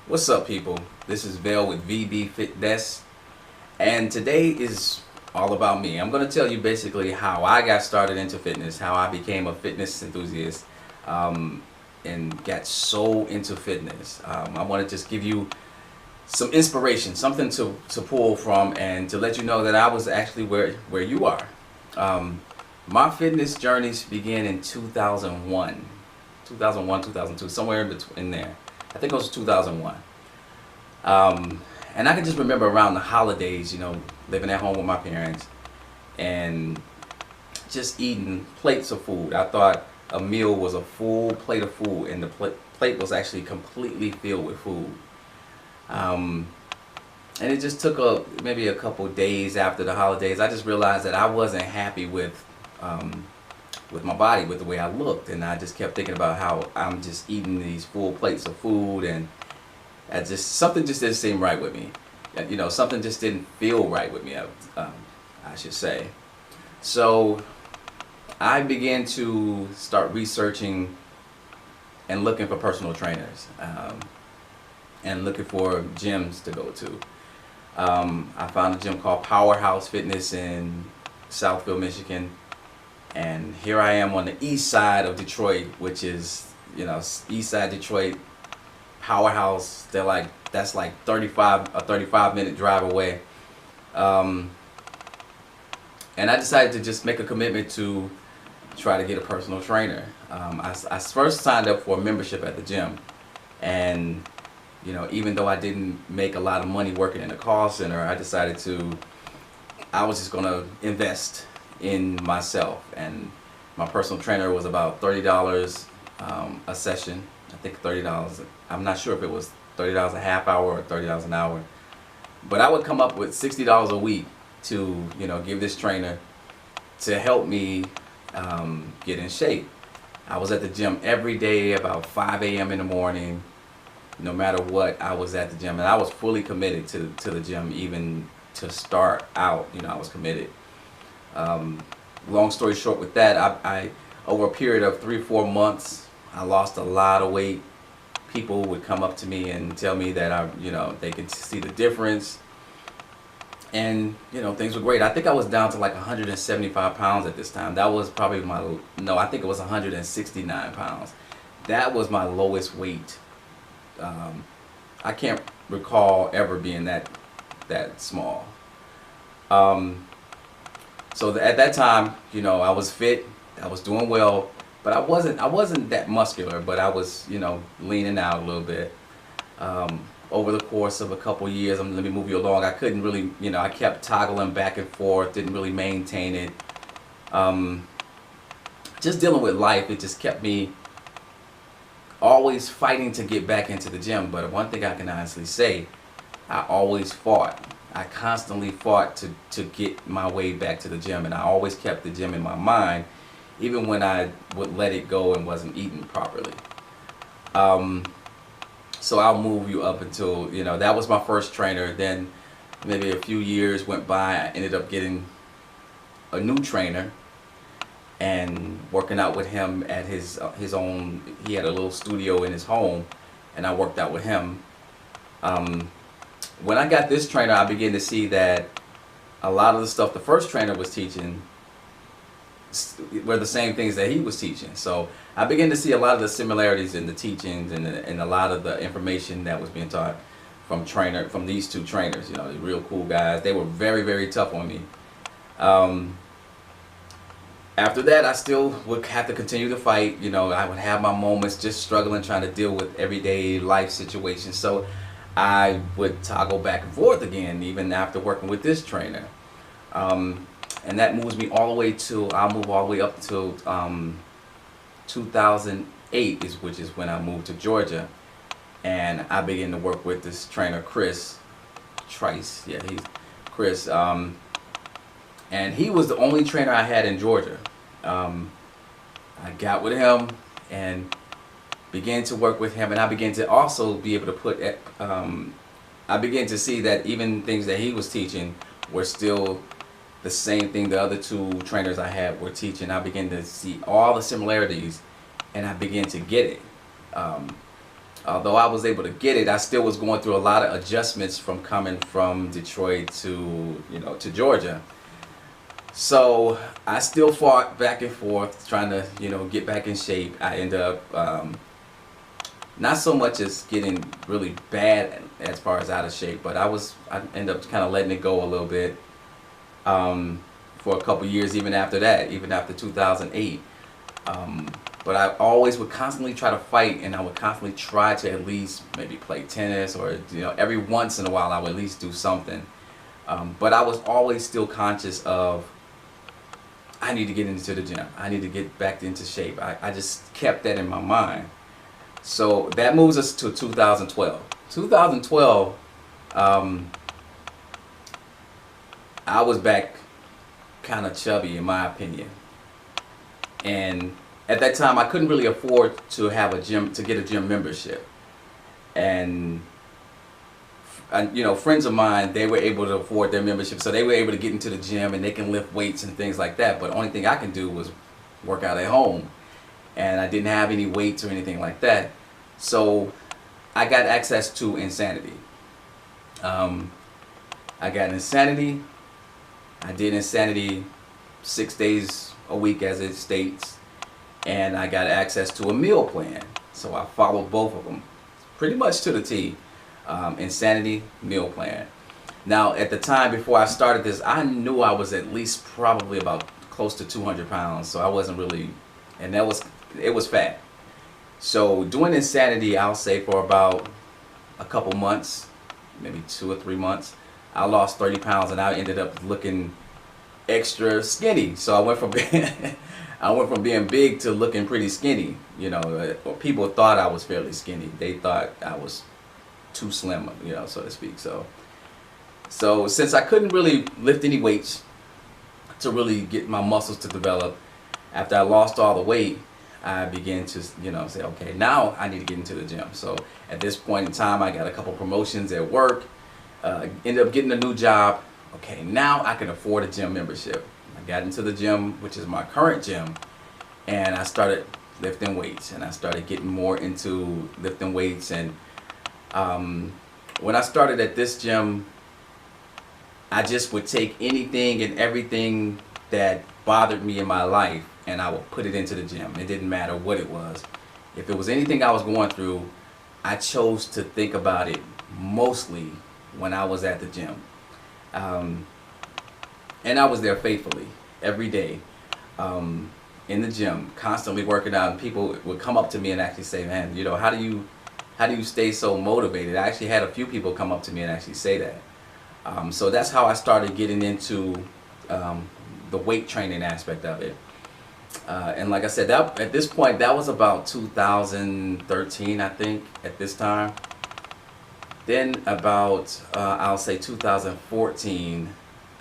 What's up, people? This is Vale with VB Fitness, and today is all about me. I'm going to tell you basically how I got started into fitness, how I became a fitness enthusiast, um, and got so into fitness. I want to just give you some inspiration, something to pull from, and to let you know that I was actually where you are. Um, my fitness journeys began in 2001, 2002, somewhere in between there. I think it was 2001. Um, and I can just remember around the holidays, living at home with my parents and just eating plates of food. I thought a meal was a full plate of food, and the plate was actually completely filled with food. Um, and it just took maybe a couple days after the holidays. I just realized that I wasn't happy with my body, with the way I looked, and I just kept thinking about how I'm just eating these full plates of food, and something just didn't seem right with me. Something just didn't feel right with me. I should say. So I began to start researching and looking for personal trainers, and looking for gyms to go to. I found a gym called Powerhouse Fitness in Southfield, Michigan, and here I am on the east side of Detroit, which is east side Detroit. Powerhouse, that's like 35-minute drive away. Um, and I decided to just make a commitment to try to get a personal trainer. I first signed up for a membership at the gym, and even though I didn't make a lot of money working in a call center, I was just gonna invest in myself, and my personal trainer was about $30 a session. I think $30. I'm not sure if it was $30 a half hour or $30 an hour, but I would come up with $60 a week to give this trainer to help me get in shape. I was at the gym every day about 5 a.m. in the morning. No matter what, I was at the gym, and I was fully committed to the gym. Even to start out, I was committed. Long story short, with that, I over a period of 3-4 months, I lost a lot of weight. People would come up to me and tell me that they could see the difference, and things were great. I think I was down to like 175 pounds at this time. That was probably I think it was 169 pounds. That was my lowest weight. I can't recall ever being that small. So at that time, I was fit, I was doing well, but I wasn't that muscular, but I was leaning out a little bit. Over the course of a couple years, let me move you along. I couldn't really, I kept toggling back and forth, didn't really maintain it. Just dealing with life, it just kept me always fighting to get back into the gym. But one thing I can honestly say, I always fought. I constantly fought to get my way back to the gym, and I always kept the gym in my mind, even when I would let it go and wasn't eating properly. So I'll move you up until, that was my first trainer. Then maybe a few years went by, I ended up getting a new trainer and working out with him at his own. He had a little studio in his home, and I worked out with him. When I got this trainer, I began to see that a lot of the stuff the first trainer was teaching were the same things that he was teaching. So I began to see a lot of the similarities in the teachings and a lot of the information that was being taught from these two trainers. They're real cool guys. They were very, very tough on me. After that, I still would have to continue to fight. I would have my moments just struggling, trying to deal with everyday life situations. So I would toggle back and forth again, even after working with this trainer. And that moves me all the way I'll move all the way up to 2008, which is when I moved to Georgia. And I began to work with this trainer, Chris Trice. Yeah, he's Chris. And he was the only trainer I had in Georgia. I got with him and began to work with him, and I began to also be able to I began to see that even things that he was teaching were still the same thing the other two trainers I had were teaching. I began to see all the similarities, and I began to get it. although I was able to get it, I still was going through a lot of adjustments from coming from Detroit to, to Georgia. So I still fought back and forth trying to, get back in shape. I ended up not so much as getting really bad as far as out of shape, but I ended up kind of letting it go a little bit for a couple years, even after that, even after 2008. But I always would constantly try to fight, and I would constantly try to at least maybe play tennis, or every once in a while I would at least do something. But I was always still conscious of, I need to get into the gym. I need to get back into shape. I just kept that in my mind. So that moves us to 2012. 2012, I was back kind of chubby in my opinion. And at that time I couldn't really afford to have a gym, to get a gym membership. And friends of mine, they were able to afford their membership, so they were able to get into the gym and they can lift weights and things like that. But the only thing I can do was work out at home, and I didn't have any weights or anything like that. So I got access to Insanity. I got Insanity. I did Insanity 6 days a week as it states, and I got access to a meal plan. So I followed both of them pretty much to the T. Insanity meal plan. Now at the time before I started this, I knew I was at least probably about close to 200 pounds, so I wasn't really, and it was fat. So doing Insanity, I'll say for about a couple months, maybe 2 or 3 months, I lost 30 pounds and I ended up looking extra skinny. So I went from being big to looking pretty skinny. People thought I was fairly skinny. They thought I was too slim, so to speak. So since I couldn't really lift any weights to really get my muscles to develop, after I lost all the weight, I began to, say, okay, now I need to get into the gym. So at this point in time, I got a couple promotions at work, ended up getting a new job. Okay, now I can afford a gym membership. I got into the gym, which is my current gym, and I started lifting weights, and I started getting more into lifting weights. And when I started at this gym, I just would take anything and everything that bothered me in my life and I would put it into the gym. It didn't matter what it was. If it was anything I was going through, I chose to think about it mostly when I was at the gym. And I was there faithfully every day in the gym, constantly working out. And people would come up to me and actually say, man, how do you stay so motivated? I actually had a few people come up to me and actually say that. So that's how I started getting into the weight training aspect of it. And like I said, at this point, that was about 2013, I think, at this time. Then about, I'll say 2014,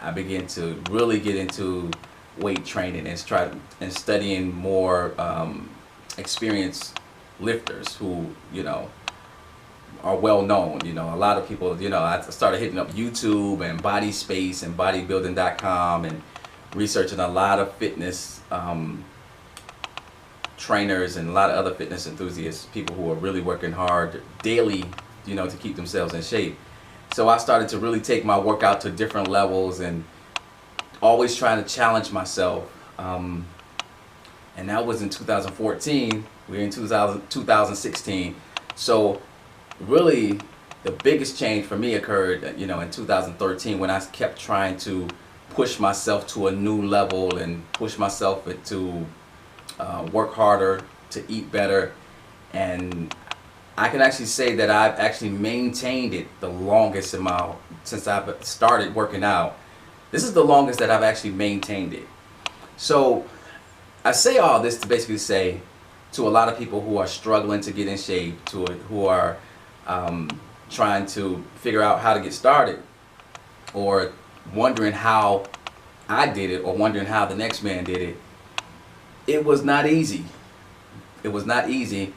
I began to really get into weight training and studying more experienced lifters who, are well known. A lot of people, I started hitting up YouTube and BodySpace and bodybuilding.com and researching a lot of fitness trainers and a lot of other fitness enthusiasts, people who are really working hard daily, to keep themselves in shape. So I started to really take my workout to different levels and always trying to challenge myself. And that was in 2014. We're in 2016. So really the biggest change for me occurred, in 2013 when I kept trying to push myself to a new level and push myself to work harder, to eat better. And I can actually say that I've actually maintained it the longest since I've started working out. This is the longest that I've actually maintained it. So I say all this to basically say to a lot of people who are struggling to get in shape, who are trying to figure out how to get started, or wondering how I did it, or wondering how the next man did it. It was not easy. It was not easy,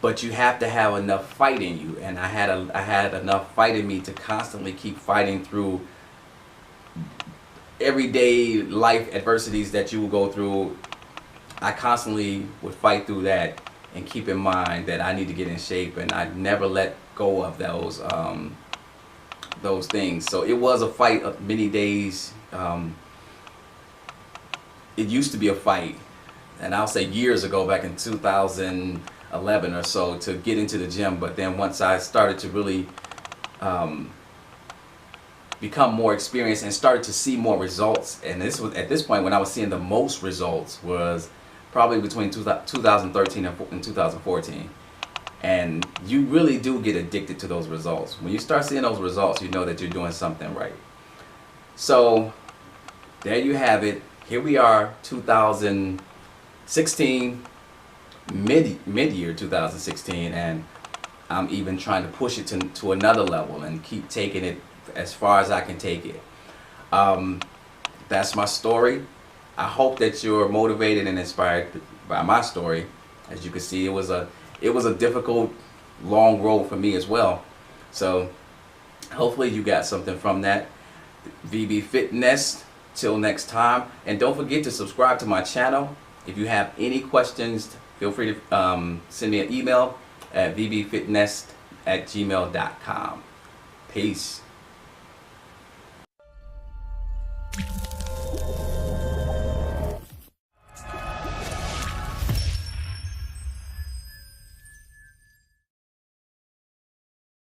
but you have to have enough fight in you, and I had enough fight in me to constantly keep fighting through everyday life adversities that you will go through. I constantly would fight through that and keep in mind that I need to get in shape, and I never let go of those things. So it was a fight of many days. It used to be a fight, and I'll say years ago, back in 2011 or so, to get into the gym. But then once I started to really become more experienced and started to see more results, and this was at this point when I was seeing the most results was probably between 2013 and 2014. And you really do get addicted to those results. When you start seeing those results, you know that you're doing something right. So there you have it. Here we are, 2016, mid-year 2016, and I'm even trying to push it to another level and keep taking it as far as I can take it. That's my story. I hope that you're motivated and inspired by my story. As you can see, it was a difficult, long road for me as well. So hopefully you got something from that. VB Fitness. Till next time, and don't forget to subscribe to my channel. If you have any questions, feel free to send me an email at vbfitness@gmail.com. Peace.